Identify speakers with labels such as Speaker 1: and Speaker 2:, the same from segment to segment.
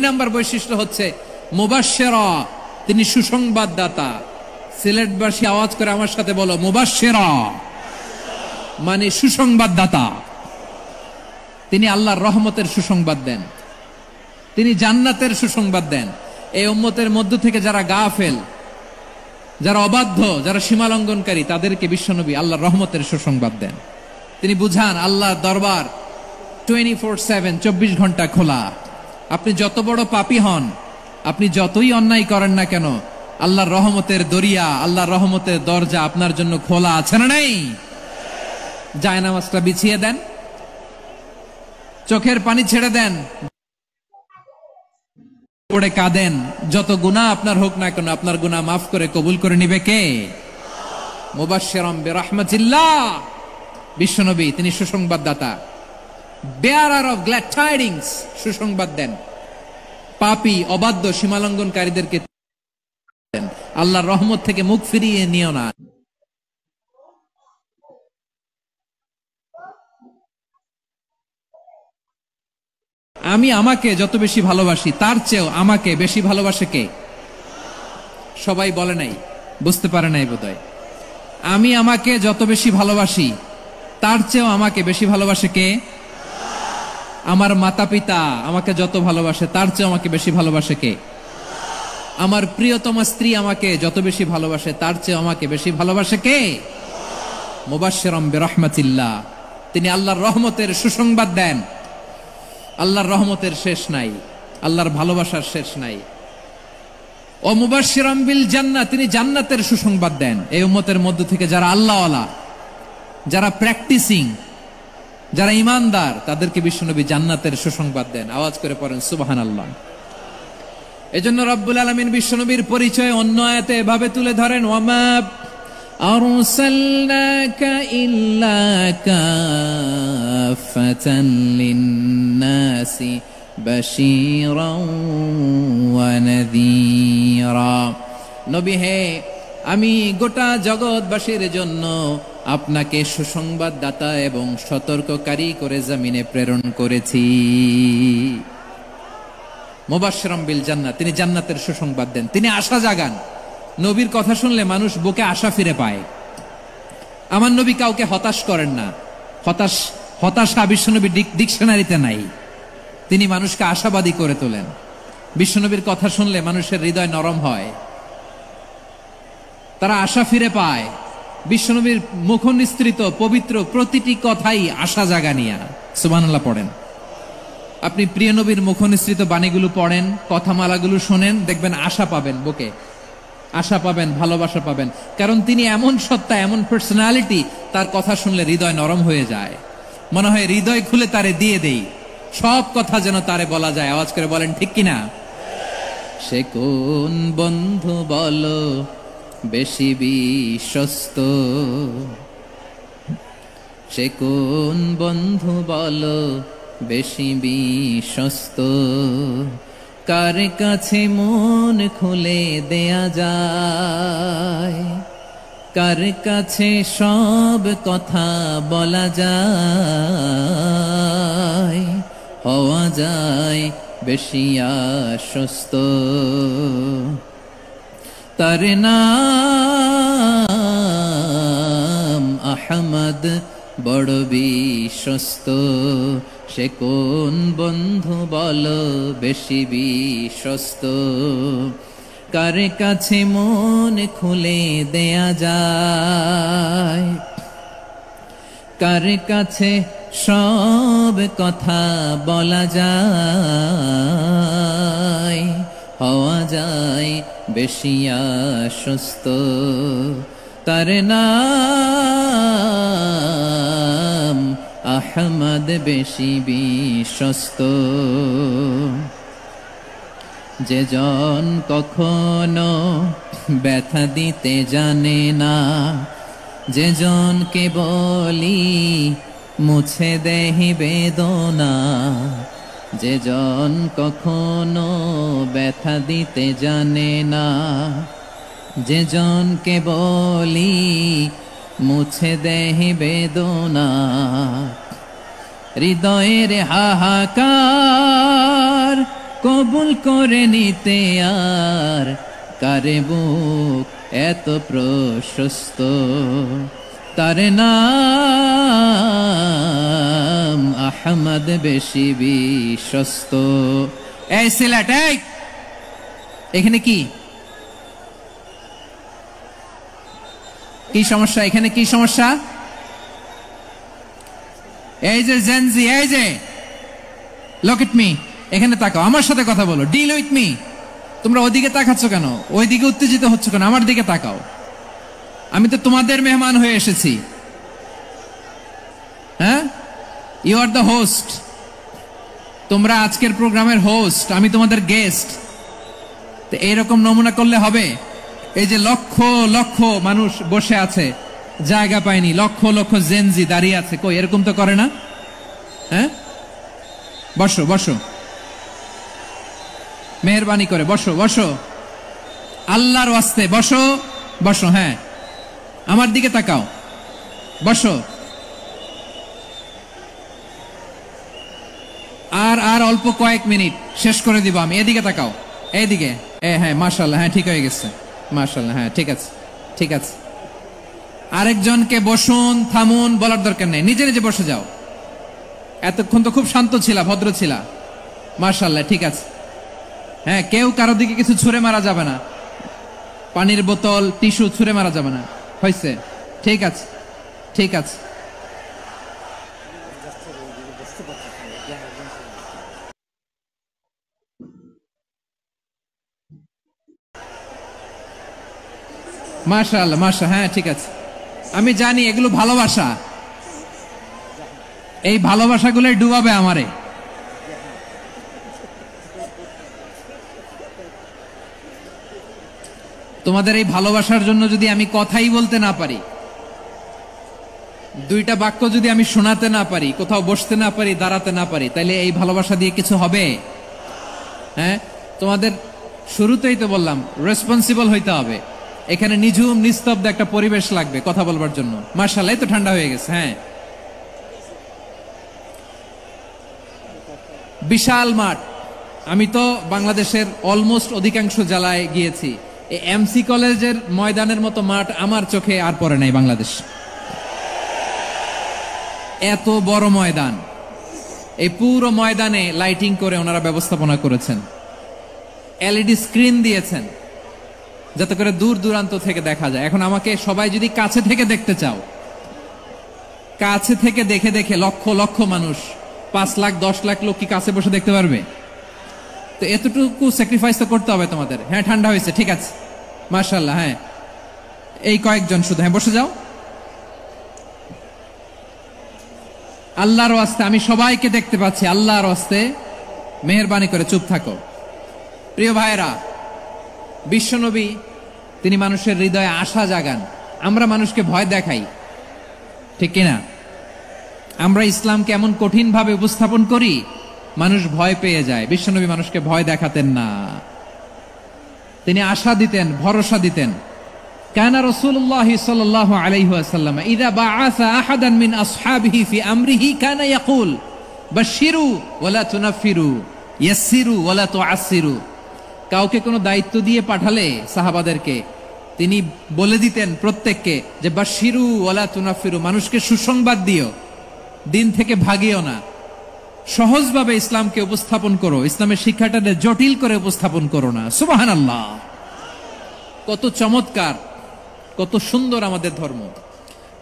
Speaker 1: Number বৈশিষ্ট্য হচ্ছে মুবাশশিরা, তিনি সুসংবাদদাতা। সিলেটবাসী আওয়াজ করে আমার সাথে বলো, মুবাশশিরা মানে সুসংবাদদাতা। তিনি আল্লাহর রহমতের সুসংবাদ দেন, তিনি জান্নাতের সুসংবাদ দেন। এই উম্মতের মধ্য থেকে যারা গাফেল, যারা অবাধ্য, যারা সীমালঙ্ঘনকারী, তাদেরকে বিশ্বনবী আল্লাহর রহমতের সুসংবাদ দেন। তিনি বুঝান আল্লাহর দরবার 24/7, 24 ঘন্টা খোলা। আপনি যত বড় পাপী হন, আপনি যতই অন্যায় করেন না কেন, আল্লাহর রহমতের দরিয়া, আল্লাহর রহমতের দরজা আপনার জন্য খোলা আছে না নেই? জায়নামাজটা বিছিয়ে দেন, চোখের পানি ছেড়ে দেন, পড়ে কাঁদেন। যত গুনাহ আপনার হোক না কেন, আপনার গুনাহ মাফ করে কবুল করে নিবে কে? মুবাশশিরাম বিরাহমাতিল্লাহ। বিশ্বনবী তিনি সুসংবাদদাতা, বেয়ারার অফ গ্ল্যাড টাইডিংস, সুসংবাদ দেন। পাপী, অবাধ্য, সীমালঙ্ঘনকারীদেরকে আল্লাহর রহমত থেকে মুখ ফিরিয়ে নিও না। আমি আমাকে যত বেশি ভালোবাসি, তার চেয়েও আমাকে বেশি ভালোবাসে কে? সবাই বলে নাই, বুঝতে পারে নাই বোধহয়। আমি আমাকে যত বেশি ভালোবাসি, তার চেয়েও আমাকে বেশি ভালোবাসে কে? আমার মাতা পিতা আমাকে যত ভালোবাসে, তার চেয়েও আমাকে বেশি ভালোবাসে কে? আমার প্রিয়তমা স্ত্রী আমাকে যত বেশি ভালোবাসে, তার চেয়েও আমাকে বেশি ভালোবাসে কে? মুবাশশিরাম বিরাহমাতিল্লাহ। তিনি আল্লাহর রহমতের সুসংবাদ দেন। আল্লাহর রহমতের শেষ নাই, আল্লাহর ভালোবাসার শেষ নাই। ও মুবাশশিরাম বিল জান্নাহ, তিনি জান্নাতের সুসংবাদ দেন। এই উম্মতের মধ্য থেকে যারা আল্লাহওয়ালা, যারা প্র্যাকটিসিং, যারা ইমানদার, তাদেরকে বিশ্বনবী জান্নাতের সুসংবাদ দেন। আওয়াজ করে পড়েন সুবহানাল্লাহ। এজন্য রব্বুল আলামিন বিশ্বনবীর পরিচয় অন্য আয়াতে এভাবে তুলে ধরেন, ওয়ামা আরসালনাকা ইল্লা কাফাতান লিন্নাসি বাশীরাও ওয়া নাযীরা। নবী হে, আমি গোটা জগৎবাসীর জন্য আপনাকে সুসংবাদদাতা এবং সতর্ককারী করে জমিনে প্রেরণ করেছি। মুবাশশিরাম বিল জান্নাহ, তিনি জান্নাতের সুসংবাদ দেন, তিনি আশা জাগান। নবীর কথা শুনলে মানুষ বুকে আশা ফিরে পায়। আমার নবী কাউকে হতাশ করেন না। হতাশা বিশ্বনবী ডিকশনারিতে নাই। তিনি মানুষকে আশাবাদী করে তোলেন। বিশ্বনবীর কথা শুনলে মানুষের হৃদয় নরম হয়, তারা আশা ফিরে পায়। বিশ্বনবীর মুখ নিঃসৃত পবিত্র প্রতিটি কথাই আশা জাগানিয়া। সুবহানাল্লাহ পড়েন। আপনি প্রিয় নবীর মুখ নিঃসৃত বাণীগুলো পড়েন, কথামালাগুলো শোনেন, দেখবেন আশা পাবেন, বুকে আশা পাবেন, ভালোবাসা পাবেন। কারণ তিনি এমন সত্তা, এমন পার্সোনালিটি, তার কথা শুনলে হৃদয় নরম হয়ে যায়। মনে হয় হৃদয় খুলে তারে দিয়ে দেই, সব কথা যেন তারে বলা যায়। আওয়াজ করে বলেন ঠিক কিনা? সে কোন বন্ধু বলো বেশি বিশ্বস্ত, সে কোন বন্ধু বলো বেশি বিশ্বস্ত, কার কাছে মন খুলে দেয়া যায়, কার কাছে সব কথা বলা যায়, হওয়া যায় বেশি আশ্বস্ত। তার নাম আহমদ, বড় বিশ্বস্ত। সে কোন বন্ধু বলো বেশি বিশ্বস্ত, কার কাছে মন খুলে দেয়া যায়, কার কাছে সব কথা বলা যায়, হওয়া যায় বেশি আশ্বস্ত। তার নাম আহমদ, বেশি বিশ্বস্ত। যে জন কখনো ব্যথা দিতে জানে না, যে জনকে বলি মুছে দেহি বেদনা, যে জন কখনো ব্যথা দিতে জানে না, যে জনকে বলি মুছে দেহি বেদনা, হৃদয়ের হাহাকার কবুল করে নিতে আর কারে বুক এত প্রশস্ত, তার নাম আহমদ বেশি বিশ্বস্ত। এই সিলেট, এই এখানে কি কি সমস্যা? এখানে কি সমস্যা? এই যে জেনজি, এই যে লুক এট মি, এখানে তাকাও, আমার সাথে কথা বলো, ডিল উইথ মি। তোমরা ওদিকে তাকাচ্ছ কেন? ওইদিকে উত্তেজিত হচ্ছ কেন? আমার দিকে তাকাও, আমি তো তোমাদের মেহমান হয়ে এসেছি। হ্যাঁ, ইউ আর দ্য হোস্ট, তোমরা আজকের প্রোগ্রামের হোস্ট, আমি তোমাদের গেস্ট। তো এইরকম নমুনা করলে হবে? এই যে লক্ষ লক্ষ মানুষ বসে আছে, জায়গা পায়নি, লক্ষ লক্ষ জেনজি দাঁড়িয়ে আছে, কই এরকম তো করে না? হ্যাঁ, বসো বসো, মেহরবানি করে বসো বসো, আল্লাহর ওয়াস্তে বসো বসো। হ্যাঁ, আমার দিকে তাকাও, বসো। আর আর অল্প কয়েক মিনিট, শেষ করে দিব আমি। এদিকে তাকাও, এইদিকে। হ্যাঁ, মাশাআল্লাহ, হ্যাঁ ঠিক হয়ে গেছে, মাশাআল্লাহ, হ্যাঁ ঠিক আছে ঠিক আছে। আরেকজনকে বসুন থামুন বলার দরকার নেই, নিজে নিজে বসে যাও। এতক্ষণ তো খুব শান্ত ছিলা, ভদ্র ছিলা, মাশাআল্লাহ, ঠিক আছে। হ্যাঁ, কেউ কারো দিকে কিছু ছুঁড়ে মারা যাবে না, পানির বোতল টিস্যু ছুঁড়ে মারা যাবে না, হয়েছে? ঠিক আছে ঠিক আছে। মাশাআল্লাহ মাশাআল্লাহ, হ্যাঁ ঠিক আছে। আমি জানি এগুলো ভালোবাসা, এই ভালোবাসাগুলোই ডুবাবে আমারে। তোমাদের এই ভালোবাসার জন্য যদি আমি কথাই বলতে না পারি, দুইটা বাক্য যদি আমি শোনাতে না পারি, কোথাও বসতে না পারি, দাঁড়াতে না পারি, তাহলে এই ভালোবাসা দিয়ে কিছু হবে? হ্যাঁ, তোমাদের শুরুতেই তো বললাম রেসপন্সিবল হইতে হবে। এখানে নিঝুম নিস্তব্ধ একটা পরিবেশ লাগবে কথা বলবার জন্য। মাশাআল্লাহ, তো ঠান্ডা হয়ে গেছে। হ্যাঁ, বিশাল মাঠ। আমি তো বাংলাদেশের অলমোস্ট অধিকাংশ জেলায় গিয়েছি, এই এমসি কলেজের ময়দানের মতো মাঠ আমার চোখে আর পড়ে নাই বাংলাদেশ। এত বড় ময়দান, এই পুরো ময়দানে লাইটিং করে ওনারা ব্যবস্থাপনা করেছেন, এলইডি স্ক্রিন দিয়েছেন যাতে করে দূর দূরান্ত থেকে দেখা যায়। এখন আমাকে সবাই যদি কাছে থেকে দেখতে চাও, কাছে থেকে দেখে দেখে লক্ষ লক্ষ মানুষ, 5 লাখ 10 লাখ লোক কি কাছে বসে দেখতে পারবে? তো এতটুকু স্যাক্রিফাইস তো করতে হবে তোমাদের। হ্যাঁ, ঠান্ডা হয়েছে, ঠিক আছে, মাশাআল্লাহ। হ্যাঁ, এই কয়েকজন শুধু, হ্যাঁ বসে যাও। আল্লাহর ওয়াস্তে আমি সবাইকে দেখতে পাচ্ছি, আল্লাহর ওয়াস্তে মেহেরবানি করে চুপ থাকো। প্রিয় ভাইরা, বিশ্বনবী তিনি মানুষের হৃদয়ে আশা জাগান। আমরা মানুষকে ভয় দেখাই, ঠিক কিনা? আমরা ইসলামকে এমন কঠিন ভাবে উপস্থাপন করি, মানুষ ভয় পেয়ে যায়। বিশ্বনবী মানুষকে ভয় দেখাতেন না, তিনি আশা দিতেন, ভরসা দিতেন। কানা রাসূলুল্লাহ সাল্লাল্লাহু আলাইহি ওয়াসাল্লাম ইযা বাআসা আহাদান মিন আসহাবিহি ফি আমরিহি কানা ইয়াকুল বাশশিরু ওয়ালা তুনাফিরু ইয়াসসিরু ওয়ালা তুআসসিরু। কাউকে কোনো দায়িত্ব দিয়ে পাঠালে সাহাবাদেরকে তিনি বলে দিতেন প্রত্যেককে যে বাশশিরু ওয়ালা তুনাফিরু, মানুষকে সুসংবাদ দিও, দিন থেকে ভাগিও না, সহজভাবে ইসলামকে উপস্থাপন করো, ইসলামের শিক্ষাটাকে জটিল করে উপস্থাপন করো না। সুবহানাল্লাহ, কত চমৎকার, কত সুন্দর আমাদের ধর্ম।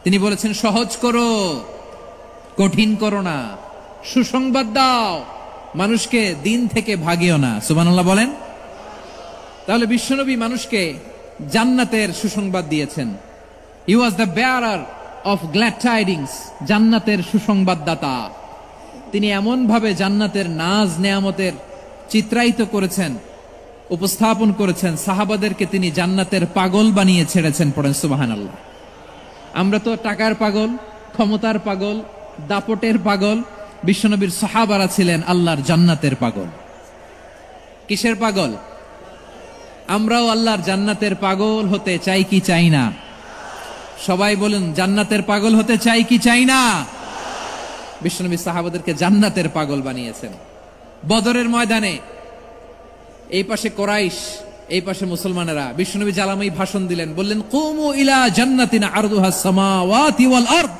Speaker 1: তিনি বলেছেন সহজ করো, কঠিন করো না, সুসংবাদ দাও, মানুষকে দিন থেকে ভাগিও না। সুবহানাল্লাহ বলেন। তাহলে বিশ্বনবী মানুষকে জান্নাতের সুসংবাদ দিয়েছেন। He was the bearer of glad tidings, জান্নাতের সুসংবাদদাতা। তিনি এমন ভাবে জান্নাতের নাজ নেয়ামতের চিত্রায়িত করেছেন, উপস্থাপন করেছেন, সাহাবাদেরকে তিনি জান্নাতের পাগল বানিয়ে ছেড়েছেন। পড়েন সুবহানাল্লাহ। আমরা তো টাকার পাগল, ক্ষমতার পাগল, দাপটের পাগল। বিশ্বনবীর সাহাবারা ছিলেন আল্লাহর জান্নাতের পাগল। কিসের পাগল? আমরাও আল্লাহর জান্নাতের পাগল হতে চাই কি চাই না? সবাই বলুন, জান্নাতের পাগল হতে চাই কি চাই না? বিশ্বনবী সাহাবাদেরকে জান্নাতের পাগল বানিয়েছেন। বদরের ময়দানে এই পাশে কোরাইশ, এই পাশে মুসলমানেরা। বিশ্বনবী জ্বালাময়ী ভাষণ দিলেন, বললেন কুমু ইলা জান্নাতিন আরদুহাস সামাওয়াতি ওয়াল আরদ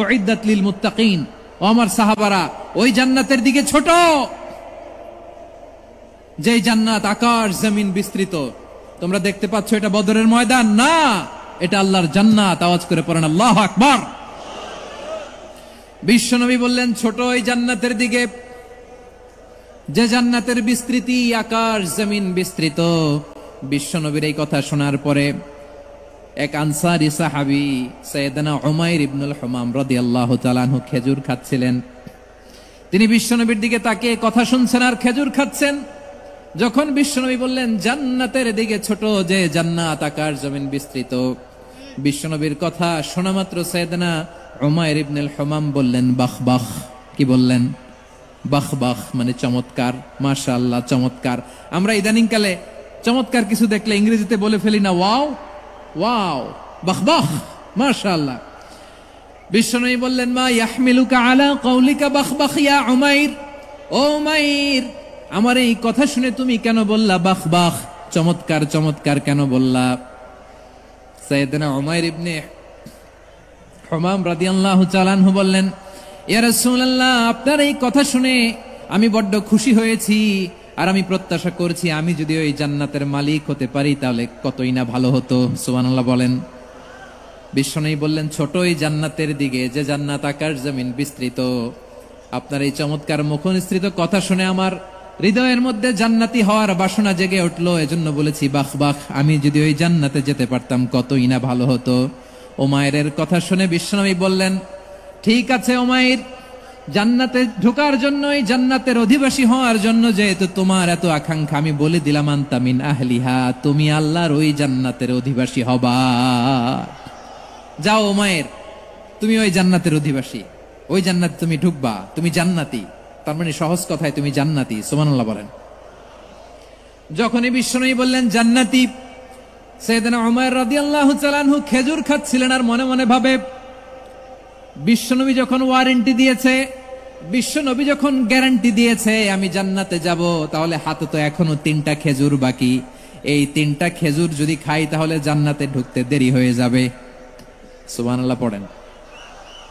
Speaker 1: উইদ্দাত লিল মুত্তাকিন। ও আমার সাহাবারা, ওই জান্নাতের দিকে ছোট, যে জান্নাত আকাশ জমিন বিস্তৃত। তোমরা দেখতে পাচ্ছ এটা বদরের ময়দান না, এটা আল্লাহর জান্নাত। আওয়াজ করে পড়েন আল্লাহু আকবার। বিশ্বনবী বললেন ছোট ওই জান্নাতের দিকে, যে জান্নাতের বিস্তৃতি আকাশ জমিন বিস্তৃত। বিশ্বনবীর এই কথা শোনার পরে এক আনসারী সাহাবী সাইয়েদনা উমাইর ইবনুল হুমাম রাদিয়াল্লাহু তাআলা আনহু খেজুর খাচ্ছিলেন। তিনি বিশ্বনবীর দিকে তাকিয়ে কথা শুনছেন আর খেজুর খাচ্ছেন। যখন বিশ্বনবী বললেন জান্নাতের দিকে ছোট, যে জান্নাত আকাশ জমিন বিস্তৃত, বিশ্বনবীর কথা শোনা মাত্র সাইয়েদনা উমাইর ইবনুল হুমাম বললেন বাহ বাহ। কি বললেন? বাহ বাহ, মানে চমৎকার, মাশাআল্লাহ, চমৎকার। আমরা ইদানিং কালে চমৎকার কিছু দেখলে ইংরেজিতে বলে ফেলি না ওয়াও ওয়াও, বাহ বাহ, মাশাআল্লাহ। বিশ্বনবী বললেন মা ইয়াহমিলুকা আলা কওলিকা বাহ বাহ ইয়া উমাইর। ও উমাইর, আমার এই কথা শুনে তুমি কেন বললা বাহ বাহ, চমৎকার চমৎকার কেন বললা? সাইয়েদনা উমাইর ইবনে হুমাম রাদিয়াল্লাহু তাআলা আনহু বললেন ইয়া রাসূলুল্লাহ, আপনার এই কথা শুনে আমি বড্ড খুশি হয়েছি, আর আমি প্রত্যাশা করছি আমি যদি ওই জান্নাতের মালিক হতে পারি তাহলে কতই না ভালো হতো। সুবহানাল্লাহ বলেন। বিশ্বনবী বললেন ছোট ওই জান্নাতের দিকে, যে জান্নাত আকাশ জমিন বিস্তৃত। আপনার এই চমৎকার মুখনিসৃত কথা শুনে আমার হৃদয়ের মধ্যে জান্নাতি হওয়ার বাসনা জেগে উঠলো, এজন্য বলেছি বাহ বাহ, আমি যদি ওই জান্নাতে যেতে পারতাম কতই না ভালো হতো। উমাইরের কথা শুনে বিশ্বনবী বললেন ঠিক আছে উমাইর, জান্নাতে ঢোকার জন্য, এই জান্নাতের অধিবাসী হওয়ার জন্য যেহেতু তোমার এত আকাঙ্ক্ষা, আমি বলে দিলাম আনতা মিন আহলিহা, তুমি আল্লাহর ওই জান্নাতের অধিবাসী হবা। যাও উমাইর, তুমি ওই জান্নাতের অধিবাসী, ওই জান্নাতে তুমি ঢুকবা, তুমি জান্নাতি। তার মানে সহজ কথায় তুমি জান্নাতি। সুবহানাল্লাহ বলেন। যখনই বিশ্বনবী বললেন জান্নাতি, সাইয়েদনা উমাইর রাদিয়াল্লাহু তাআলা আনহু খেজুর খাচ্ছিলেন আর মনে মনে ভাবে বিশ্বনবী যখন ওয়ারেন্টি দিয়েছে, বিশ্বনবী যখন গ্যারান্টি দিয়েছে আমি জান্নাতে যাব, তাহলে হাতে তো এখনো 3টা খেজুর বাকি। এই 3টা খেজুর যদি খাই তাহলে জান্নাতে ঢুকতে দেরি হয়ে যাবে। সুবহানাল্লাহ পড়েন।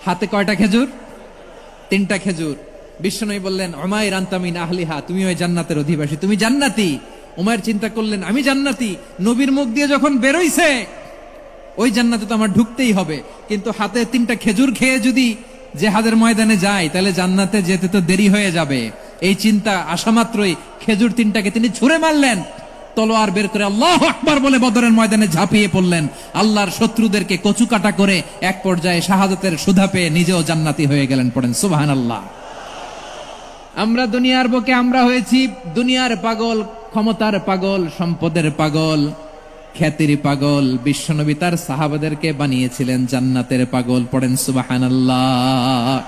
Speaker 1: হাতে কয়টা খেজুর? 3টা খেজুর। বিশ্বনবী বললেন উমাইর আনতা মিন আহলিহা, তুমি ওই জান্নাতের অধিবাসী, তুমি জান্নাতি। উমাইর চিন্তা করলেন আমি জান্নাতি, নবীর মুখ দিয়ে যখন বেরোইছে ওই জান্নাতে তো আমার ঢুকতেই হবে, কিন্তু হাতে 3টা খেজুর খেয়ে যদি জিহাদের ময়দানে যাই তাহলে জান্নাতে যেতে তো দেরি হয়ে যাবে। এই চিন্তা আসা মাত্রই খেজুর 3টাকে তিনি ছুঁড়ে মারলেন, তলোয়ার বের করে আল্লাহু আকবার বলে বদরের ময়দানে ঝাঁপিয়ে পড়লেন। আল্লাহর শত্রুদেরকে কচুকাটা করে এক পর্যায়ে শাহাদাতের সুধা পেয়ে নিজেও জান্নাতি হয়ে গেলেন। পড়েন সুবহানাল্লাহ। আমরা দুনিয়ার বুকে আমরা হয়েছি দুনিয়ার পাগল, ক্ষমতার পাগল, সম্পদের পাগল, খ্যাতির পাগল। বিশ্বনবী তার সাহাবাদেরকে বানিয়েছিলেন জান্নাতের পাগল। পড়েন সুবহানাল্লাহ।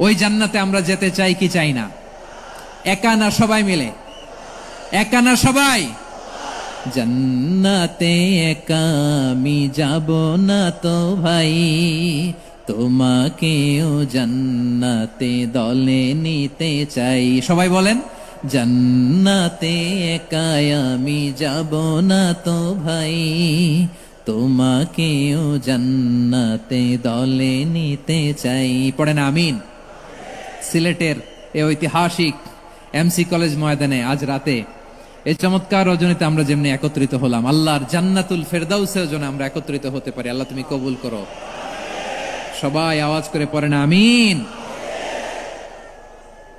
Speaker 1: ওই জান্নাতে আমরা যেতে চাই কি চাই না? একা না সবাই মিলে? একা না সবাই? জান্নাতে একা আমি যাব না তো ভাই, তোমাকেও জান্নাতে দলে নিতে চাই। সবাই বলেন জান্নাতে একা আমি যাব না তো ভাই, তোমাকেও জান্নাতে দলে নিতে চাই। পড়েন আমিন। সিলেটের এই ঐতিহাসিক এমসি কলেজ ময়দানে আজ রাতে এই চমৎকার রজনীতে আমরা যেমনি একত্রিত হলাম, আল্লাহর জান্নাতুল ফেরদাউসের জন্য আমরা একত্রিত হতে পারি। আল্লাহ তুমি কবুল করো। সবাই আওয়াজ করে পড়েন আমিন।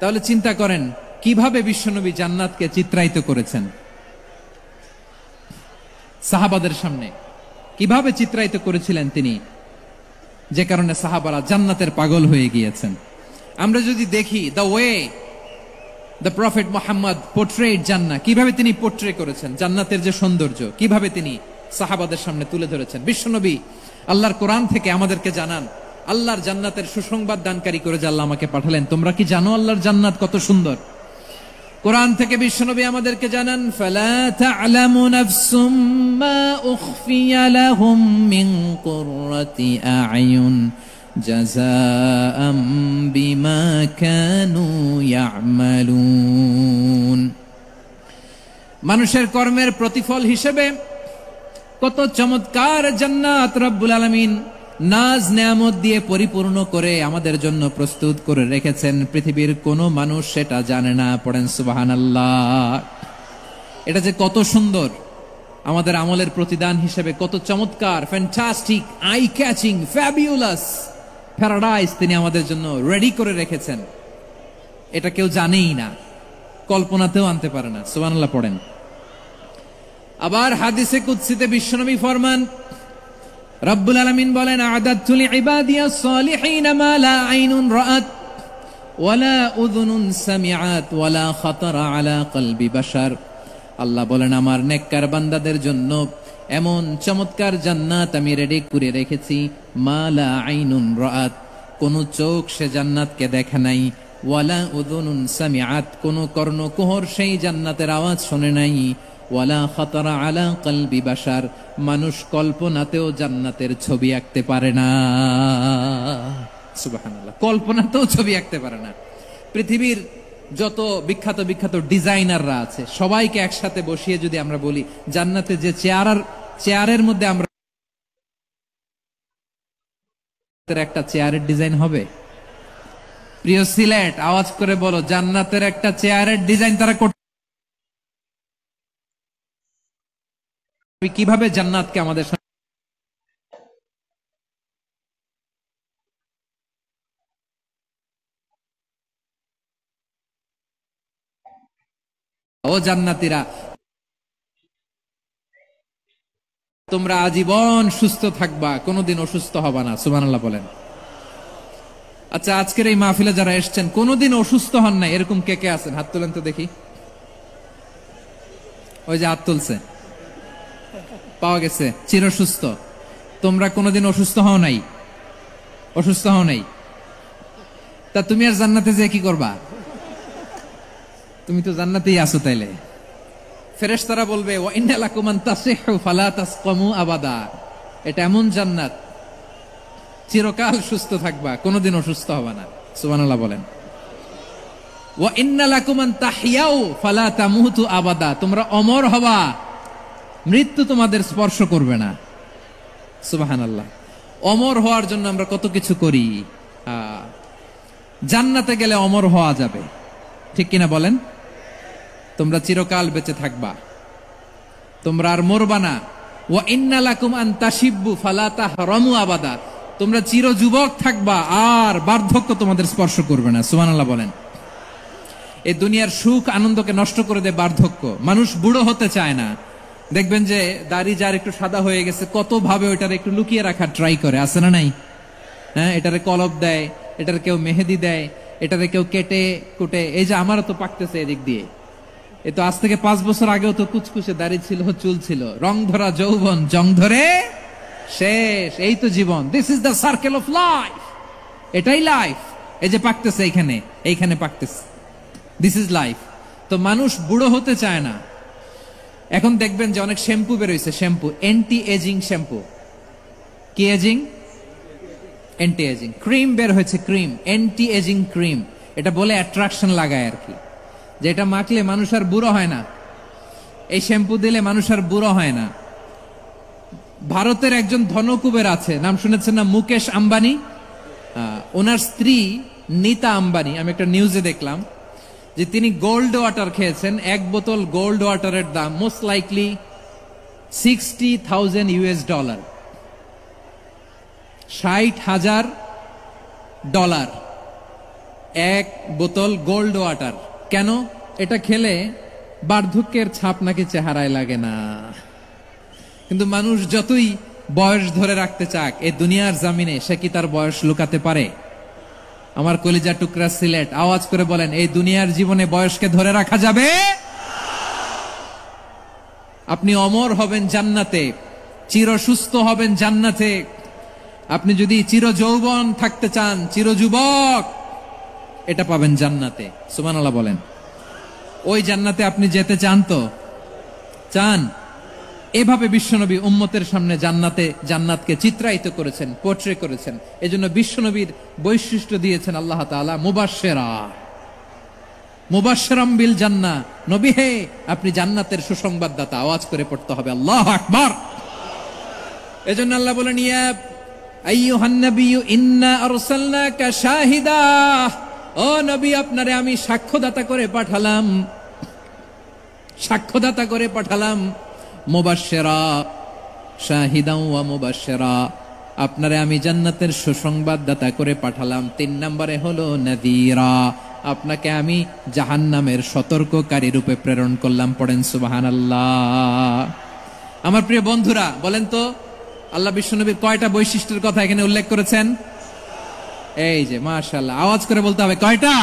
Speaker 1: তাহলে চিন্তা করেন কিভাবে বিশ্বনবী জান্নাতকে চিত্রায়িত করেছেন সাহাবাদের সামনে, কিভাবে চিত্রায়িত করেছিলেন তিনি, যে কারণে সাহাবারা জান্নাতের পাগল হয়ে গিয়েছেন। আমরা যদি দেখি the way the prophet Muhammad portrait জান্নাত, কিভাবে তিনি পোর্ট্রে করেছেন জান্নাতের যে সৌন্দর্য, কিভাবে তিনি সাহাবাদের সামনে তুলে ধরেছেন। বিশ্বনবী আল্লাহর কোরআন থেকে আমাদেরকে জানান আল্লাহর জান্নাতের সুসংবাদ দানকারী করে যে আল্লাহ আমাকে পাঠালেন। তোমরা কি জানো আল্লাহর জান্নাত কত সুন্দর? কোরআন থেকে বিশ্বনবী আমাদেরকে জানান ফালা তা'লামু নাফসুম মা উখফিয়া লাহুম মিন কুররাতি আ'য়ুন জাযাআম বিমা কানু ইয়া'মালুন। মানুষের কর্মের প্রতিফল হিসেবে কত চমৎকার জান্নাত রব্বুল আলামিন নাজ নেয়ামত দিয়ে পরিপূর্ণ করে আমাদের জন্য প্রস্তুত করে রেখেছেন। পৃথিবীর কোনো মানুষ সেটা জানে না। পড়েন সুবহানাল্লাহ। এটা যে কত সুন্দর, আমাদের আমলের প্রতিদান হিসেবে কত চমৎকার, fantastic, eye catching, fabulous paradise তিনি আমাদের জন্য রেডি করে রেখেছেন। এটা কেউ জানেই না, কল্পনাতেও আনতে পারে না। সুবহানাল্লাহ পড়েন। আবার হাদিসে কুদসিতে বিশ্বনবী ফরমান, রব্বুল আলামিন বলেন, আ'দাতু লিইবাদিয়াস সালিহিন মা লা আইনুন রাআত ওয়ালা উযুনুন সামিআত ওয়ালা খাতারা আলা কলবি বাশার। আল্লাহ বলেন, আমার নেককার বান্দাদের জন্য এমন চমৎকার জান্নাত আমি রেডি করে রেখেছি, মা লা আইনুন রাআত, কোন চোখ সে জান্নাতকে দেখে নাই, ওয়ালা উযুনুন সামিআত, কোন কর্ণকুহর সেই জান্নাতের আওয়াজ শুনে নাই, ওয়ালা খাতারা আলা কলবি বাশার, মানুষ কল্পনাতেও জান্নাতের ছবি আঁকতে পারে না। সুবহানাল্লাহ, কল্পনাতেও ছবি আঁকতে পারে না। পৃথিবীর যত বিখ্যাত বিখ্যাত ডিজাইনাররা আছে সবাইকে একসাথে বসিয়ে যদি আমরা বলি জান্নাতে যে চেয়ারের মধ্যে আমরা একটা চেয়ারের ডিজাইন হবে, প্রিয় সিলেট আওয়াজ করে বলো, জান্নাতের একটা চেয়ারের ডিজাইন তারা কিভাবে জান্নাতকে আমাদের ও জান্নাতীরা, তোমরা আজীবন সুস্থ থাকবা, কোনোদিন অসুস্থ হবা না। সুবহানাল্লাহ বলেন। আচ্ছা, আজকের এই মাহফিলে যারা এসেছেন কোনোদিন অসুস্থ হন না এরকম কে কে আছেন? হাত তোলেন তো দেখি। ওই যে হাত তুলছে, পাওয়া গেছে, চিরসুস্থ। তোমরা কোনোদিন অসুস্থ হও নাই? অসুস্থ হও নাই? তা তুমি আর জান্নাতে যে কি করবা? তুমি তো জান্নাতেই আছো। তাইলে ফেরেশতারা বলবে, ওয়া ইন্না লাকুম আন তাসিহু ফালা তাসকামু আবাদা, এটা এমন জান্নাত চিরকাল সুস্থ থাকবা, কোনোদিন অসুস্থ হবে না। সুবহানাল্লাহ বলেন। ওয়া ইন্না লাকুম আন তাহইয়াউ ফালা তামুতু আবাদা, তোমরা অমর হবা, মৃত্যু তোমাদের স্পর্শ করবে না। সুবহানাল্লাহ। অমর হওয়ার জন্য আমরা কত কিছু করি। জান্নাতে গেলে অমর হওয়া যাবে, ঠিক কিনা বলেন? তোমরা চিরকাল বেঁচে থাকবা, তোমরা আর মরবা না। ওয়া ইন্না লাকুম আন তাশিব্বু ফালা তাহরামু আবাদা, তোমরা চির যুবক থাকবা, আর বার্ধক্য তোমাদের স্পর্শ করবে না। সুবহানাল্লাহ বলেন। এই দুনিয়ার সুখ আনন্দকে নষ্ট করে দেয় বার্ধক্য। মানুষ বুড়ো হতে চায় না। দেখবেন যে দাড়ি যার একটু সাদা হয়ে গেছে, কত ভাবে ওইটারে একটু লুকিয়ে রাখার ট্রাই করে, আছে না নাই? হ্যাঁ, এটারে কলপ দেয়, এটারে কেউ মেহেদি দেয়, এটারে কেউ কেটে কুটে। এই যে আমারও তো পাকতেছে এদিক দিয়ে, এ তো আজ থেকে 5 বছর আগেও তো কুচকুচে দাড়ি ছিল, চুল ছিল, রং ধরা যৌবন, জং ধরে শেষ। এই তো জীবন। This is the circle of life, এটাই লাইফ। এই যে পাকতেছে এইখানে পাকতেছে, দিস ইজ লাইফ। তো মানুষ বুড়ো হতে চায় না। এখন দেখবেন যে অনেক শ্যাম্পু বেরোইছে, শ্যাম্পু, অ্যান্টি এজিং শ্যাম্পু। কি এজিং? Anti ageing. ক্রিম বের হয়েছে, ক্রিম, অ্যান্টি এজিং ক্রিম। এটা বলে অ্যাট্রাকশন লাগায় আর কি, যে এটা মাখলে মানুষ আর বুড়ো হয় না, এই শ্যাম্পু দিলে মানুষ আর বুড়ো হয় না। ভারতের একজন ধনকুবের আছে, নাম শুনেছেন না? মুকেশ আম্বানি। ওনার স্ত্রী নীতা আম্বানি, আমি একটা নিউজে দেখলাম যে তিনি গোল্ড ওয়াটার খেয়েছেন। 1 বোতল গোল্ড ওয়াটারের দাম মোস্ট লাইকলি $60,000 $60,000 1 বোতল গোল্ড ওয়াটার। কেন? এটা খেলে বার্ধক্যের ছাপ নাকি চেহারায় লাগে না। কিন্তু মানুষ যতই বয়স ধরে রাখতে চাক এই দুনিয়ার জামিনে, সে কি তার বয়স লুকাতে পারে? আমার কলিজা টুকরা সিলেট, আওয়াজ করে বলেন, এই দুনিয়ার জীবনে বয়সকে ধরে রাখা যাবে? আপনি অমর হবেন জান্নাতে, চির সুস্থ হবেন জান্নাতে। আপনি যদি চির যৌবন থাকতে চান, চির যুবক, এটা পাবেন জান্নাতে। সুবহানাল্লাহ বলেন। ওই জান্নাতে আপনি যেতে চান তো? চান? এভাবে বিশ্বনবী উম্মতের সামনে জান্নাতকে চিত্রায়িত করেছেন, পোর্ট্রে করেছেন। এজন্য বিশ্বনবীর বৈশিষ্ট্য দিয়েছেন আল্লাহ তাআলা মুবাশশিরা। মুবাশশিরাম বিল জান্নাহ, নবী হে আপনি জান্নাতের সুসংবাদদাতা। আওয়াজ করে পড়তে হবে আল্লাহু আকবার। এজন্য আল্লাহ বলেন, ইয়া আইয়ুহান নাবিয়্যু ইন্না আরসালনাকা শাহিদা, ও নবী আপনারে আমি সাক্ষ্যদাতা করে পাঠালাম, সাক্ষ্যদাতা করে পাঠালাম। মুবাশশিরা, শাহিদাও ওয়া মুবাশশিরা, আপনারে আমি জান্নাতের সুসংবাদদাতা করে পাঠালাম। 3 নম্বরে হলো নাযীরা, আপনাকে আমি জাহান্নামের সতর্ককারী রূপে প্রেরণ করলাম। পড়েন সুবহানাল্লাহ। আমার প্রিয় বন্ধুরা, বলেন তো আল্লাহ বিশ্বনবীর কয়টা বৈশিষ্ট্যের কথা এখানে উল্লেখ করেছেন? এই যে মাশাআল্লাহ, আওয়াজ করে বলতে হবে কয়টা?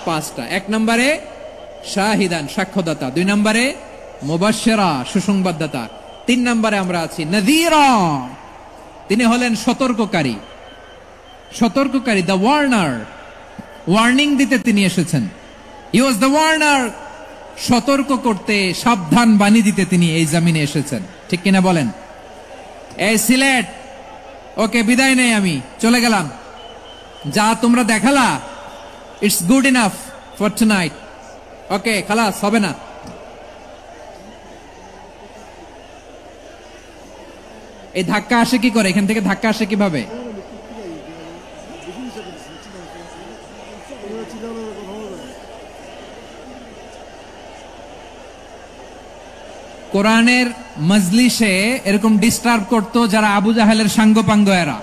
Speaker 1: 5টা। 1 নম্বরে শাহিদান, সাক্ষ্যদাতা। 2 নম্বরে মুবাশশিরা, সুসংবাদদাতা। 3 নম্বরে আমরা আছি নাযীরা, তিনি হলেন সতর্ককারী। সতর্ককারী, দ্য ওয়ার্নার, ওয়ার্নিং দিতে তিনি এসেছেন। হি ওয়াজ দ্য ওয়ার্নার, সতর্ক করতে, সাবধান বাণী দিতে তিনি এই জমিনে এসেছেন। ঠিক কিনা বলেন? এই সিলেট, ওকে বিদায় নেই, আমি চলে গেলাম। যা তোমরা দেখালা, it's good enough for tonight. Okay, খালাস, হবে না। এই ধাক্কা আসে কি করে? এখান থেকে ধাক্কা আসে কিভাবে? কোরআনের মজলিসে এরকম ডিস্টার্ব করতো যারা আবু জাহেলের সাঙ্গপাঙ্গ এরা।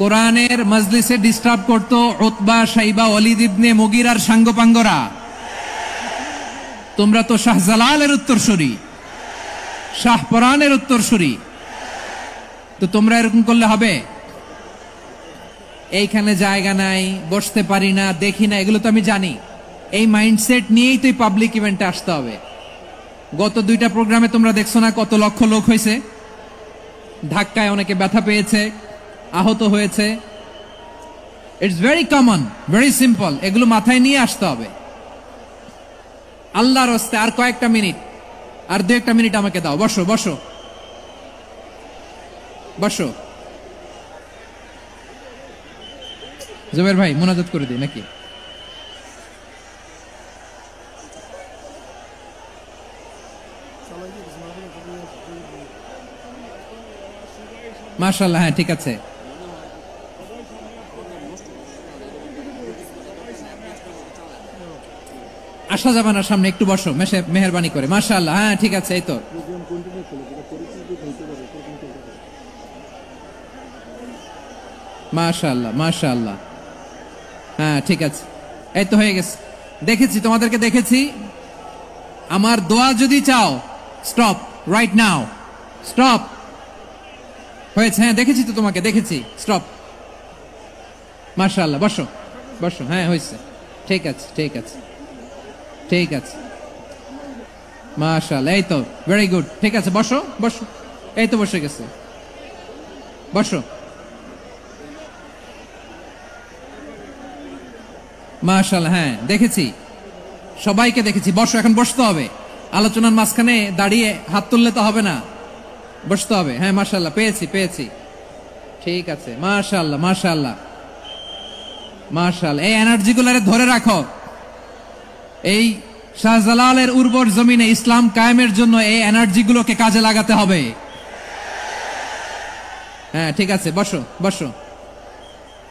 Speaker 1: কোরআনের মজলিসে ডিস্টার্ব করতো উতবা, শাইবা, ওয়ালিদ ইবনে মুগিরার সাঙ্গপাঙ্গরা। তোমরা তো শাহজালালের উত্তরসূরি, শাহপরানের উত্তরসূরি, তো তোমরা এরকম করলে হবে? এইখানে জায়গা নাই, বসতে পারি না, দেখি না, এগুলো তো আমি জানি। এই মাইন্ডসেট নিয়েই তো এই পাবলিক ইভেন্টে আসতে হবে। গত 2টা প্রোগ্রামে তোমরা দেখছো না কত লক্ষ লোক হয়েছে? ধাক্কায় অনেকে ব্যথা পেয়েছে, আহত হয়েছে। It's very common, very simple. এগুলো মাথায় নিয়ে আসতে হবে। আল্লাহর রাস্তে আর কয়েকটা মিনিট, আর 2-1 মিনিট আমাকে দাও। বসো বসো বসো। জুবাইর ভাই মুনাজাত করে দিই নাকি? মাশাআল্লাহ, হ্যাঁ ঠিক আছে। আসা যাবে না সামনে, একটু বসো মেহেরবানি করে। মাশাআল্লাহ, হ্যাঁ ঠিক আছে। এই তো মাশাআল্লাহ, মাশাআল্লাহ, হ্যাঁ ঠিক আছে। এই তো হয়ে গেছে। দেখেছি, তোমাদেরকে দেখেছি। আমার দোয়া যদি চাও, স্টপ রাইট নাও, স্টপ। হয়েছে? হ্যাঁ দেখেছি তো, তোমাকে দেখেছি। স্টপ। মাশাআল্লাহ, বসো বসো। হ্যাঁ হয়েছে, ঠিক আছে ঠিক আছে ঠিক আছে। মাশাআল্লাহ, এই তো ভেরি গুড। ঠিক আছে, বসো বসো। এই তো বসে গেছে, বসো। মাশাআল্লাহ, হ্যাঁ দেখেছি, সবাইকে দেখেছি। বসো, এখন বসতে হবে। আলোচনার মাঝখানে দাঁড়িয়ে হাত তুললে তো হবে না, বসতে হবে। হ্যাঁ মাশাআল্লাহ, পেয়েছি পেয়েছি। ঠিক আছে, মাশাআল্লাহ মাশাআল্লাহ মাশাআল্লাহ। এই এনার্জি গুলারে ধরে রাখো। এই শাহজালালের উর্বর জমিনে ইসলাম কায়েমের জন্য এই এনার্জি গুলোকে কাজে লাগাতে হবে। হ্যাঁ ঠিক আছে, বসো বসো।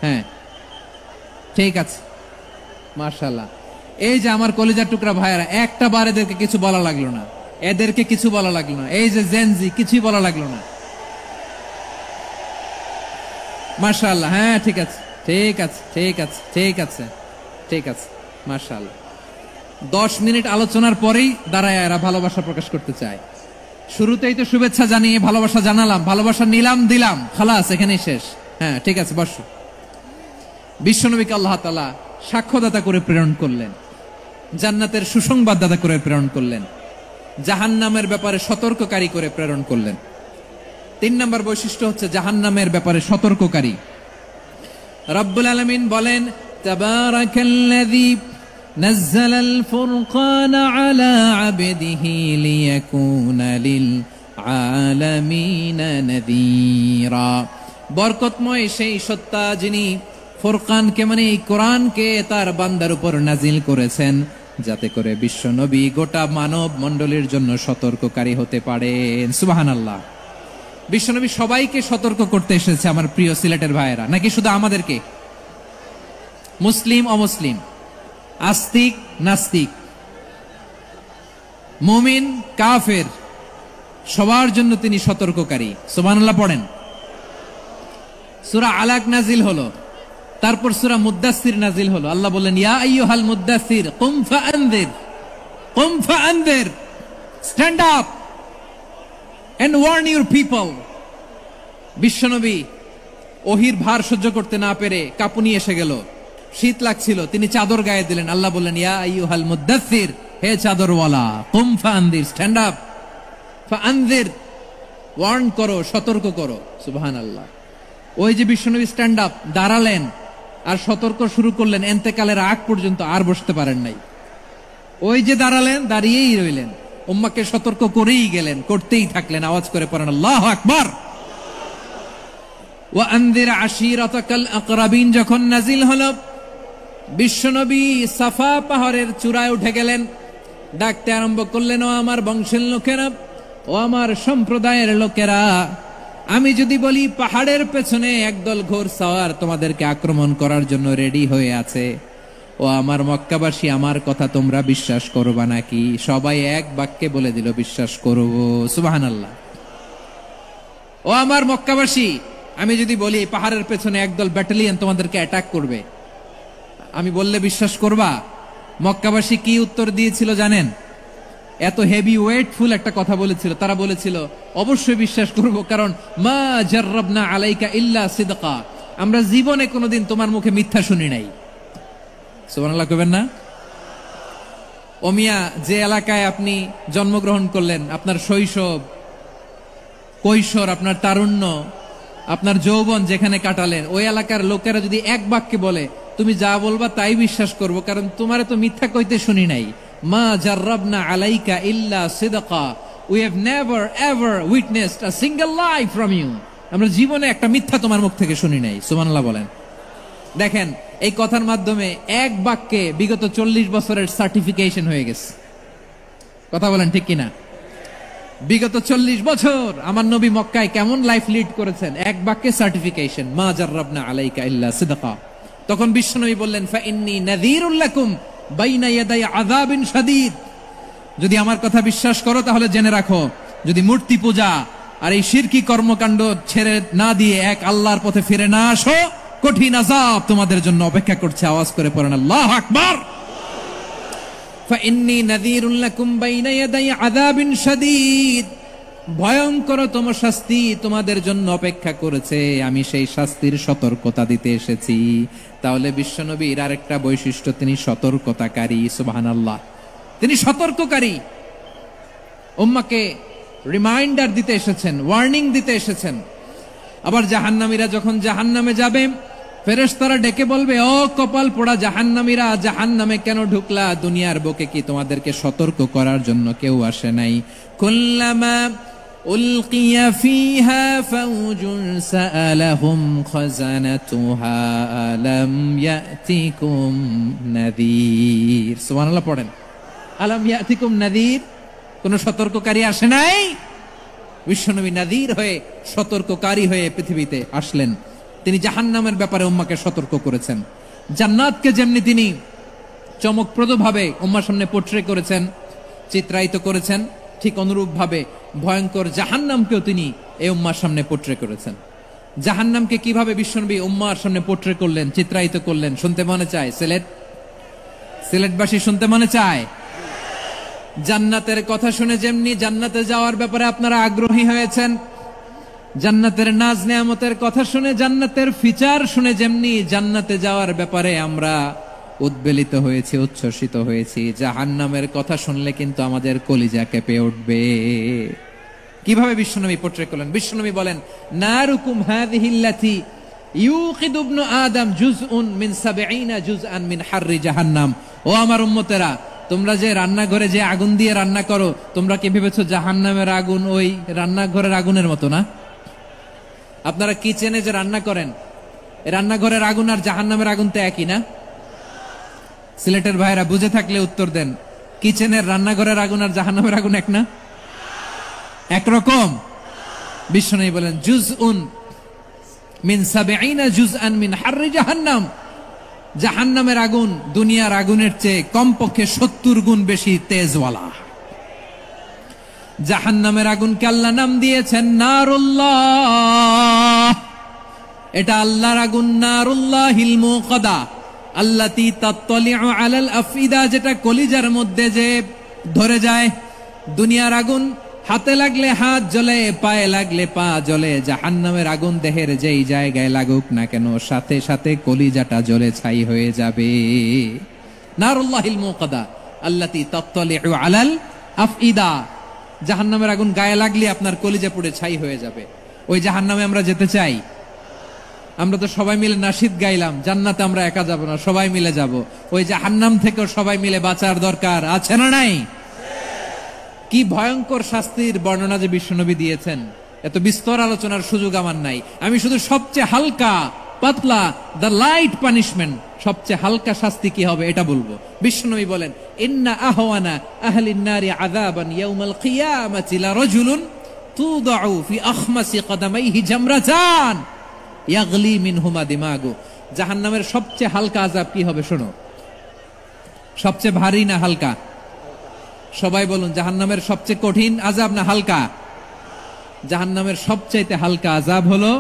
Speaker 1: হ্যাঁ ঠিক আছে, মাশাআল্লাহ। এই যে আমার কলিজার টুকরা ভাইয়েরা, একটা বার এদেরকে কিছু বলা লাগলো না, এদেরকে কিছু বলা লাগলো না। এই যে জেনজি, কিছুই বলা লাগলো না। মাশাআল্লাহ, হ্যাঁ ঠিক আছে ঠিক আছে ঠিক আছে ঠিক আছে ঠিক আছে। মাশাআল্লাহ। 10 মিনিট আলোচনার পরেই দাঁড়ায় এরা ভালোবাসা প্রকাশ করতে চায়। শুরুতেই তো শুভেচ্ছা জানিয়ে ভালোবাসা জানালাম, ভালোবাসা নিলাম, দিলাম, খালাস, এখানেই শেষ। হ্যাঁ ঠিক আছে, বসো। বিশ্বনবীকে আল্লাহ তাআলা সাক্ষ্যদাতা করে প্রেরণ করলেন, জান্নাতের সুসংবাদদাতা করে প্রেরণ করলেন, জাহান্নামের ব্যাপারে সতর্ককারী করে প্রেরণ করলেন। 3 নম্বর বৈশিষ্ট্য হচ্ছে জাহান্নামের ব্যাপারে সতর্ককারী। রব্বুল আলামিন বলেন, তাবারাকাল্লাযী নাযালাল ফুরকানা আলা আবদিহি লিয়াকুনা লিল আলামিনা নাযীরা। বরকতময় সেই সত্তা যিনি ফুরকানকে মানে এই কোরআনকে তার বান্দার উপর নাজিল করেছেন, যাতে করে বিশ্ব নবী গোটা মানব মণ্ডলীর জন্য সতর্ককারী হতে পারেন। সুবহানাল্লাহ। বিশ্বনবী সবাইকে সতর্ক করতে এসেছে আমার প্রিয় সিলেটের ভাইয়েরা, নাকি শুধু আমাদেরকে? মুসলিম অমুসলিম, আস্তিক নাস্তিক, মুমিন কাফের, সবার জন্য তিনি সতর্ককারী। সুবহানাল্লাহ পড়েন। সূরা আলাক নাজিল হলো, তারপর সূরা মুদ্দাসসির নাজিল হলো। আল্লাহ বললেন, ইয়া আইয়ুহাল মুদ্দাসসির কুম ফাআনযির, কুম ফাআনযির, stand up and warn your people. বিশ্বনবী ওহির ভার সহ্য করতে না পেরে কাঁপুনি এসে গেল, শীত লাগছিল, তিনি চাদর গায়ে দিলেন। আল্লাহ বললেন, ইয়া আইয়ুহাল মুদ্দাসসির, হে চাদরওয়ালা, কুম ফাআনযির, স্ট্যান্ড আপ, ফাআনযির, ওয়ার্ন করো, সতর্ক করো। সুবহানাল্লাহ। ওই যে বিশ্বনবী স্ট্যান্ড আপ, দাঁড়ালেন আর সতর্ক শুরু করলেন, এন্তেকালের আগ পর্যন্ত আর বসতে পারেন নাই। ওই যে দাঁড়ালেন, দাঁড়িয়েই রইলেন, উম্মাকে সতর্ক করেই গেলেন, করতেই থাকলেন। আওয়াজ করে পড়েন আল্লাহু আকবার। ওয়া আনযির আশীরাতাকাল আকরাবিন যখন নাজিল হলো, বিশ্বনবী সাফা পাহাড়ের চূড়ায় উঠে গেলেন, ডাকতে আরম্ভ করলেন, ও আমার বংশের লোকেরা, ও আমার সম্প্রদায়ের লোকেরা, আমি যদি বলি পাহাড়ের পেছনে একদল ঘোড়সওয়ার তোমাদেরকে আক্রমণ করার জন্য রেডি হয়ে আছে, ও আমার মক্কাবাসী, আমার কথা তোমরা বিশ্বাস করবা নাকি? সবাই এক বাক্যে বলে দিল, বিশ্বাস করব। সুবহানাল্লাহ। ও আমার মক্কাবাসী, আমি যদি বলি পাহাড়ের পেছনে একদল ব্যাটালিয়ন তোমাদেরকে অ্যাটাক করবে, আমি বললে বিশ্বাস করবা? মক্কাবাসী কি উত্তর দিয়েছিল জানেন? এত হেভি ওয়েটফুল একটা কথা বলেছিল। তারা বলেছিল, অবশ্যই বিশ্বাস করব, কারণ মা জাররাবনা আলাইকা ইল্লা সিদকা, আমরা জীবনে কোনোদিন তোমার মুখে মিথ্যা শুনি নাই। সুবহানাল্লাহ কইবেন না? ও মিয়া, যে এলাকায় আপনি জন্মগ্রহণ করলেন, আপনার শৈশব, কৈশোর, আপনার তারুণ্য, আপনার যৌবন যেখানে কাটালেন, ওই এলাকার লোকেরা যদি এক বাক্যে বলে তুমি যা বলবা তাই বিশ্বাস করব, কারণ তোমারে তো মিথ্যা কইতে শুনি নাই। মা জাররাবনা আলাইকা ইল্লা সিদকা, we have never ever witnessed a single lie from you, আমরা জীবনে একটা মিথ্যা তোমার মুখ থেকে শুনি নাই। সুবহানাল্লাহ বলেন। দেখেন, এই কথার মাধ্যমে এক বাক্যে বিগত 40 বছরের সার্টিফিকেশন হয়ে গেছে। কথা বলেন ঠিক কিনা? বিগত 40 বছর আমার নবী মক্কায় কেমন লাইফ লিড করেছেন, এক বাক্যে সার্টিফিকেশন, মা জাররাবনা আলাইকা ইল্লা সিদকা। তখন বিশ্বনবী বললেন, ফাইন্নী নাযীরুল লাকুম বাইনা ইয়াদাই আযাবিন শাদীদ, যদি আমার কথা বিশ্বাস করো তাহলে জেনে রাখো, যদি মূর্তি পূজা আর এই শিরকি কর্মকাণ্ড ছেড়ে না দিয়ে এক আল্লাহর পথে ফিরে না আসো, কঠিন আযাব তোমাদের জন্য অপেক্ষা করছে। আওয়াজ করে পড়েন আল্লাহু আকবার। ফাইন্নী নাযীরুল লাকুম বাইনা ইয়াদাই আযাবিন শাদীদ, ভয়ঙ্করতম শাস্তি তোমাদের জন্য অপেক্ষা করেছে, আমি সেই শাস্তির সতর্কতা দিতে এসেছি। তাহলে বিশ্বনবীর আরেকটা বৈশিষ্ট্য, তিনি সতর্কতাকারী। সুবহানাল্লাহ। তিনি সতর্ককারী, উম্মাকে রিমাইন্ডার দিতে এসেছেন, ওয়ার্নিং দিতে এসেছেন। আবার জাহান্নামীরা যখন জাহান্নামে যাবে, ফেরেশতারা ডেকে বলবে, ও কপাল পোড়া জাহান্নামীরা, জাহান্নামে কেন ঢুকলা? দুনিয়ার বুকে কি তোমাদেরকে সতর্ক করার জন্য কেউ আসে নাই? কুল্লামা উলকিয়া ফিহা ফাউজুন সাআলাহুম খাযানাতুহা আলাম ইয়াতিকুম নাযীর। সুবহানাল্লাহ পড়েন। আলাম ইয়াতিকুম নাযীর, কোন সতর্ককারী আসে নাই? বিশ্বনবী নাযীর হয়ে, সতর্ককারী হয়ে পৃথিবীতে আসলেন। তিনি জাহান্নামের ব্যাপারে উম্মাকে সতর্ক করেছেন। জান্নাতকে যেমনি তিনি চমকপ্রদভাবে উম্মার সামনে পোট্রে করেছেন, চিত্রায়িত করেছেন, ঠিক অনুরূপ ভাবে ভয়ঙ্কর জাহান্নামকেও তিনি এই উম্মার সামনে পোট্রে করেছেন। জাহান্নামকে কিভাবে বিশ্বনবী উম্মার সামনে পোট্রে করলেন, চিত্রায়িত করলেন, শুনতে মনে চায়? সিলেটবাসী শুনতে মনে চায়? জান্নাতের কথা শুনে যেমনি জান্নাতে যাওয়ার ব্যাপারে আপনারা আগ্রহী হয়েছেন, জান্নাতের নাজ নেয়ামতের কথা শুনে, জান্নাতের ফিচার শুনে যেমনি জান্নাতে যাওয়ার ব্যাপারে আমরা উদ্বেলিত হয়েছি, উচ্ছ্বসিত হয়েছি, জাহান্নামের কথা শুনলে কিন্তু আমাদের কলিজা কেঁপে উঠবে। কিভাবে বিশ্বনবী পোট্রে করলেন? বিশ্বনবী বলেন, নারুকুম হাযিহিল্লাতী ইউকিদু ইবনু আদম জুজউন মিন ৭০ জুজআন মিন হাররি জাহান্নাম। ও আমার উম্মতেরা, তোমরা যে রান্নাঘরে যে আগুন দিয়ে রান্না করো, তোমরা কি ভেবেছো জাহান্নামের আগুন ওই রান্নাঘরের আগুনের মতো না? আপনারা কিচেনে যে রান্না করেন, রান্নাঘরের আগুন আর জাহান্নামের আগুন তো একই না? সিলেটের ভাইরা বুঝে থাকলে উত্তর দেন। কিচেনের রান্নাঘরের আগুন আর জাহান্নামের আগুন এক না? একরকম? বিশ্বনবী বলেন জুজউন মিন ৭০ জুজআন মিন হাররি জাহান্নাম। জাহান্নামের আগুন দুনিয়ার আগুনের চেয়ে কমপক্ষে ৭০ গুণ বেশি তেজওয়ালা। জাহান্নামের আগুনকে আল্লাহ নাম দিয়েছেন নারুল্লাহ। এটা আল্লাহর আগুন, নারুল্লাহিল মুকাদা আল্লাতী তাত্তালিউ আলাল আফইদা, যেটা কলিজার মধ্যে যে ধরে যায়। দুনিয়ার আগুন হাতে লাগলে হাত জ্বলে, পায়ে লাগলে পা জ্বলে। জাহান্নামের আগুন দেহের যেই জায়গায় লাগুক না কেন সাথে সাথে কলিজাটা জ্বলে ছাই হয়ে যাবে। নারুল্লাহিল মুকাদা আল্লাতী তাত্তালিউ আলাল আফইদা। জাহান্নামের আগুন গায়ে লাগলে আপনার কলিজা পুড়ে ছাই হয়ে যাবে। ওই জাহান্নামে আমরা যেতে চাই? আমরা তো সবাই মিলে নাশিদ গাইলাম, জান্নাতে আমরা একা যাব না, সবাই মিলে যাব। ওই জাহান্নাম থেকেও সবাই মিলে বাঁচার দরকার আছে না নাই? কি ভয়ঙ্কর শাস্তির বর্ণনা যে বিশ্বনবী দিয়েছেন, এত বিস্তর আলোচনার সুযোগ আমার নাই। আমি শুধু সবচেয়ে হালকা পাতলা, দ্য লাইট পানিশমেন্ট, সবচেয়ে হালকা শাস্তি কি হবে এটা বলবো। বিশ্বনবী বলেন ইন্না আহওয়ানা আহলিন নারি আযাবান ইয়াউমাল কিয়ামাতি লারাজুলুন তুদাউ ফি আখমাসি কদামাইহি জামরাতান ইয়াগলি মিনহুমা দিমাগু। জাহান্নামের সবচেয়ে হালকা আযাব কি হবে শোনো। সবচেয়ে ভারী না হালকা? সবাই বলুন, জাহান্নামের সবচেয়ে কঠিন আযাব না হালকা? জাহান্নামের সবচাইতে হালকা আযাব হলো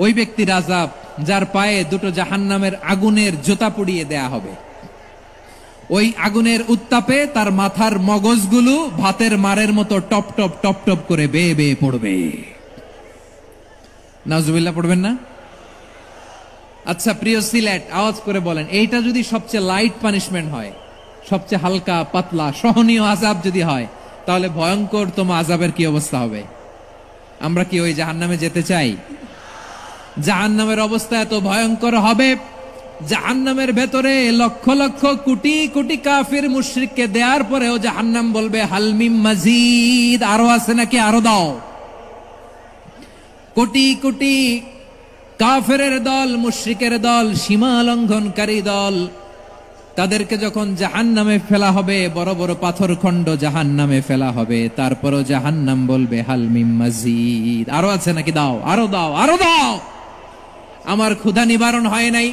Speaker 1: ওই ব্যক্তির আযাব যার পায়ে দুটো জাহান্নামের আগুনের জুতা পুড়িয়ে দেয়া হবে। ওই আগুনের উত্তাপে তার মাথার মগজগুলো ভাতের মারের মতো টপ টপ টপ টপ করে বেয়ে বেয়ে পড়বে। নাউজুবিল্লাহ পড়বেন না? আচ্ছা প্রিয় সিলেট, আওয়াজ করে বলেন, এইটা যদি সবচেয়ে লাইট পানিশমেন্ট হয়, সবচেয়ে হালকা পাতলা সহনীয় আযাব যদি হয়, তাহলে ভয়ঙ্কর তোমা আযাবের কি অবস্থা হবে? আমরা কি ওই জাহান্নামে যেতে চাই? জাহান্নামের অবস্থা এত ভয়ঙ্কর হবে, জাহান্নামের ভেতরে লক্ষ লক্ষ কোটি কোটি কাফির মুশরিককে দেওয়ার পরেও জাহান্নাম বলবে হাল মিন মাজিদ, আরো আছে নাকি, আরো দাও। কোটি কোটি কাফেরের দল, মুশরিকের দল, সীমা লঙ্ঘনকারী দল, তাদেরকে যখন জাহান্নামে ফেলা হবে, বড় বড় পাথর খণ্ড জাহান্নামে ফেলা হবে, তারপরও জাহান্নাম বলবে হাল মিন মাজিদ, আরো আছে নাকি, দাও, আরো দাও, আরো দাও। আমার ক্ষুধা নিবারণ হয় নাই।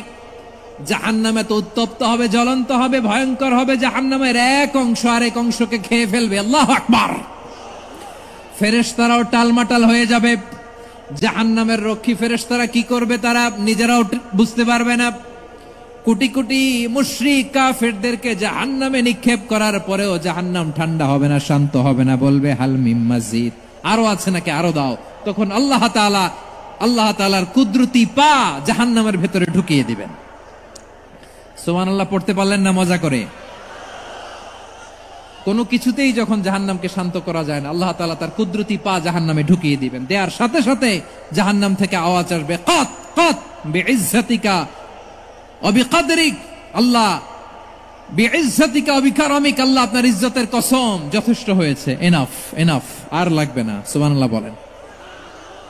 Speaker 1: জাহান্নামে তো উত্তপ্ত হবে, জ্বলন্ত হবে, ভয়ঙ্কর হবে। জাহান্নামের এক অংশ আরেক অংশকে খেয়ে ফেলবে। আল্লাহু আকবার। ফেরেশতারাও টালমাটাল হয়ে যাবে। জাহান্নামের রক্ষী ফেরেশতারা কি করবে তারা নিজেরাও বুঝতে পারবে না। কোটি কোটি মুশরিক কাফেরদেরকে জাহান্নামে নিক্ষেপ করার পরেও জাহান্নাম ঠান্ডা হবে না, শান্ত হবে না, বলবে হাল মিন মাজিদ, আরো আছে নাকি, আরো দাও। তখন আল্লাহ তাআলার কুদরতি পা জাহান্নামের ভেতরে ঢুকিয়ে দিবেন। সুবহানাল্লাহ পড়তে পারলেন না মজা করে? কোনো কিছুতেই যখন জাহান্নামকে শান্ত করা যায় না, আল্লাহ তাআলা তার কুদরতি পা জাহান্নামে ঢুকিয়ে দিবেন। দেয়ার সাথে সাথে জাহান্নাম থেকে আওয়াজ আসবে কাত কাত বিইজ্জাতিকা ওয়া বিকদরিক, আল্লাহ বিইজ্জাতিকা ওয়া বিকারামিক, আল্লাহ আপনার ইজ্জতের কসম, যথেষ্ট হয়েছে, এনাফ এনাফ, আর লাগবে না। সুবহানাল্লাহ বলেন।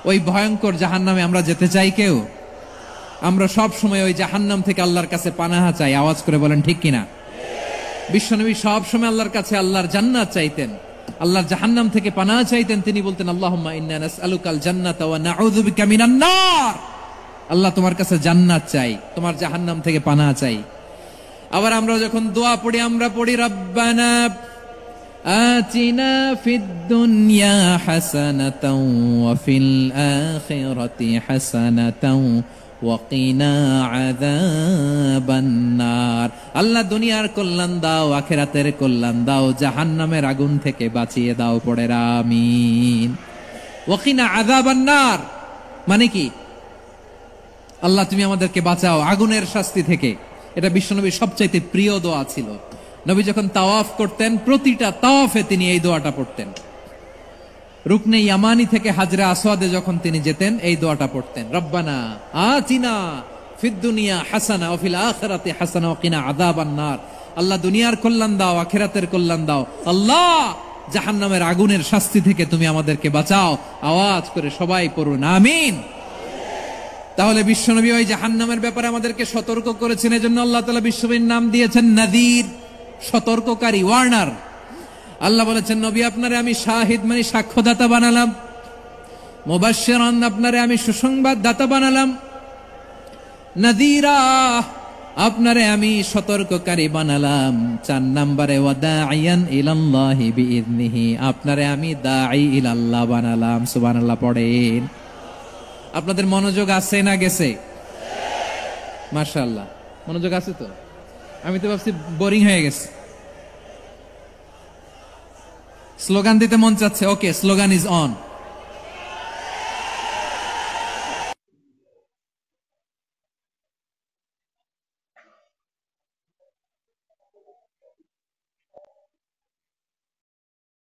Speaker 1: ওই ভয়ঙ্কর জাহান্নামে আমরা যেতে চাই কেউ? আমরা সব সময় ওই জাহান্নাম থেকে আল্লাহর কাছে পানাহা চাই। আওয়াজ করে বলেন ঠিক কিনা? বিশ্বনবী সব সময় আল্লাহর কাছে আল্লাহর জান্নাত চাইতেন, আল্লাহর জাহান্নাম থেকে পানাহা চাইতেন। তিনি বলতেন আল্লাহুম্মা ইন্না নাসআলুকাল জান্নাতা ওয়া নাউযু বিকা মিনান নার। আল্লাহ তোমার কাছে জান্নাত চাই, তোমার জাহান্নাম থেকে পানাহা চাই। আবার আমরা যখন দোয়া পড়ি, আমরা পড়ি রব্বানা আতিনা ফিদ দুনিয়া হাসানাতাও ওয়া ফিল আখিরাতি হাসানাতাও ওয়া কিনা আযাবান নার। আল্লাহ দুনিয়ার কল্যাণ দাও, আখিরাতের কল্যাণ দাও, জাহান্নামের আগুন থেকে বাঁচিয়ে দাও, পড়ে আমিন। ওয়া কিনা আযাবান নার মানে কি? আল্লাহ তুমি আমাদেরকে বাঁচাও আগুনের শাস্তি থেকে। এটা বিশ্বনবীর সবচাইতে প্রিয় দোয়া ছিল। নবী যখন তাওয়াফ করতেন, প্রতিটা তাওয়াফে তিনি এই দোয়াটা পড়তেন। রুকনে ইয়ামানি থেকে হাজরে আসওয়াদে যখন তিনি যেতেন, এই দোয়াটা পড়তেন, রব্বানা আতিনা ফিদ দুনিয়া হাসানা ওয়া ফিল আখিরাতি হাসানা ওয়া কিনা আযাবান নার। আল্লাহ দুনিয়ার কল্যাণ দাও, আখিরাতের কল্যাণ দাও। আল্লাহ জাহান্নামের আগুনের শাস্তি থেকে তুমি আমাদেরকে বাঁচাও। আওয়াজ করে সবাই পড়ুন আমিন। তাহলে বিশ্বনবী ওই জাহান্নামের ব্যাপারে আমাদেরকে সতর্ক করেছেন, এজন্য আল্লাহ তাআলা বিশ্বনবীর নাম দিয়েছেন নাযীর, সতর্ককারী, ওয়ার্নার। আল্লাহ বলেছেন নবী আপনারে আমি শাহিদ মানে সাক্ষ্যদাতা বানালাম, মুবাশশিরান আপনারে আমি সুসংবাদ দাতা বানালাম, নাযীরা আপনারে আমি সতর্ককারী বানালাম। 4 নম্বরে ওয়াদাইয়ান ইলাল্লাহি বিইذনিহি, আপনারে আমি দাঈ ইলাল্লাহ বানালাম। সুবহানাল্লাহ পড়েন। আপনাদের মনোযোগ আছে না গেছে? মাশাআল্লাহ মনোযোগ আছে তো। আমি তো ভাবছি বোরিং হয়ে গেছে, স্লোগান দিতে মন চাচ্ছে। ওকে, স্লোগান ইজ অন।